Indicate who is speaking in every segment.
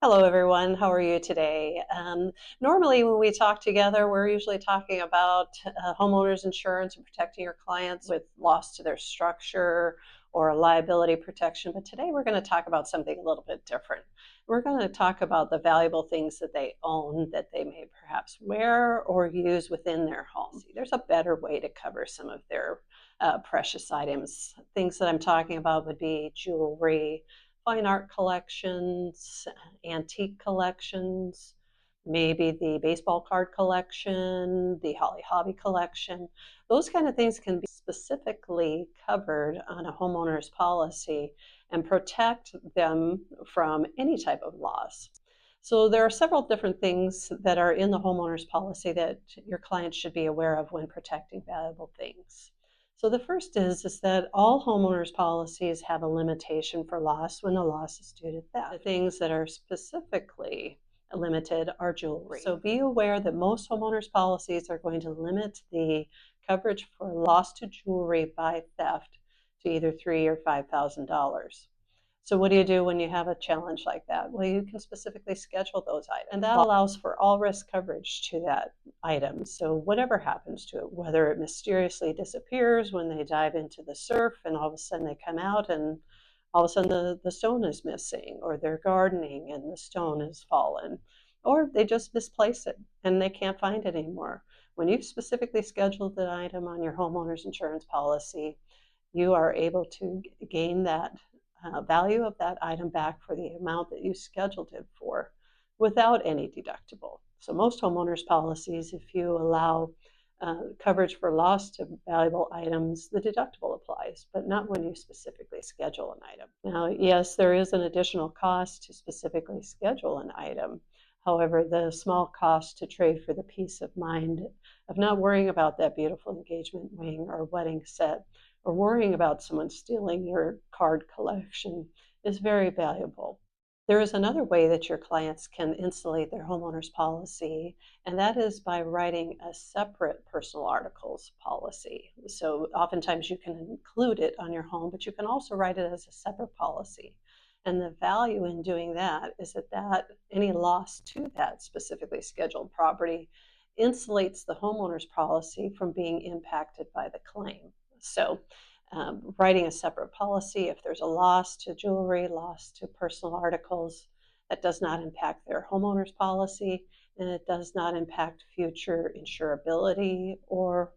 Speaker 1: Hello, everyone. How are you today? Normally, when we talk together, we're usually talking about homeowners insurance and protecting your clients with loss to their structure or liability protection. But today, we're going to talk about something a little bit different. We're going to talk about the valuable things that they own that they may perhaps wear or use within their home. There's a better way to cover some of their precious items. Things that I'm talking about would be jewelry, fine art collections, antique collections, maybe the baseball card collection, the Holly Hobby collection. Those kind of things can be specifically covered on a homeowner's policy and protect them from any type of loss. So there are several different things that are in the homeowner's policy that your client should be aware of when protecting valuable things. So the first is that all homeowners policies have a limitation for loss when the loss is due to theft. The things that are specifically limited are jewelry. So be aware that most homeowners policies are going to limit the coverage for loss to jewelry by theft to either $3,000 or $5,000. So what do you do when you have a challenge like that? Well, you can specifically schedule those items, and that allows for all risk coverage to that item. So whatever happens to it, whether it mysteriously disappears when they dive into the surf and all of a sudden they come out and all of a sudden the stone is missing, or they're gardening and the stone has fallen, or they just misplace it and they can't find it anymore. When you've specifically scheduled the item on your homeowner's insurance policy, you are able to gain that value of that item back for the amount that you scheduled it for without any deductible. So most homeowners policies, if you allow coverage for loss to valuable items, the deductible applies, but not when you specifically schedule an item. Now, yes, there is an additional cost to specifically schedule an item. However, the small cost to trade for the peace of mind of not worrying about that beautiful engagement ring or wedding set or worrying about someone stealing your card collection is very valuable. There is another way that your clients can insulate their homeowner's policy, and that is by writing a separate personal articles policy. So oftentimes you can include it on your home, but you can also write it as a separate policy. And the value in doing that is that any loss to that specifically scheduled property insulates the homeowner's policy from being impacted by the claim. So writing a separate policy, if there's a loss to jewelry, loss to personal articles, that does not impact their homeowner's policy, and it does not impact future insurability or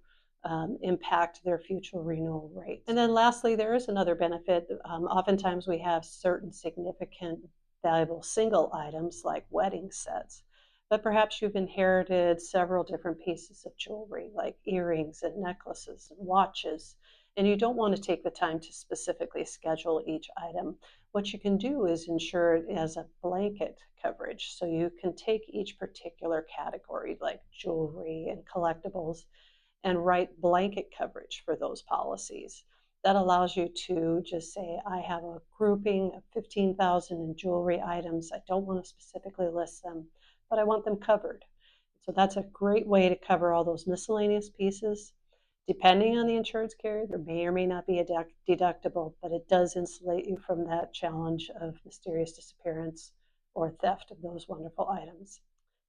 Speaker 1: impact their future renewal rate. And then lastly, there is another benefit. Oftentimes we have certain significant valuable single items like wedding sets, but perhaps you've inherited several different pieces of jewelry like earrings and necklaces and watches, and you don't want to take the time to specifically schedule each item. What you can do is insure it as a blanket coverage. So you can take each particular category like jewelry and collectibles and write blanket coverage for those policies. That allows you to just say, I have a grouping of 15,000 in jewelry items. I don't want to specifically list them, but I want them covered. So that's a great way to cover all those miscellaneous pieces. Depending on the insurance carrier, there may or may not be a deductible, but it does insulate you from that challenge of mysterious disappearance or theft of those wonderful items.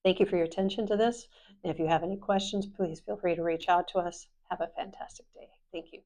Speaker 1: Thank you for your attention to this. And if you have any questions, please feel free to reach out to us. Have a fantastic day. Thank you.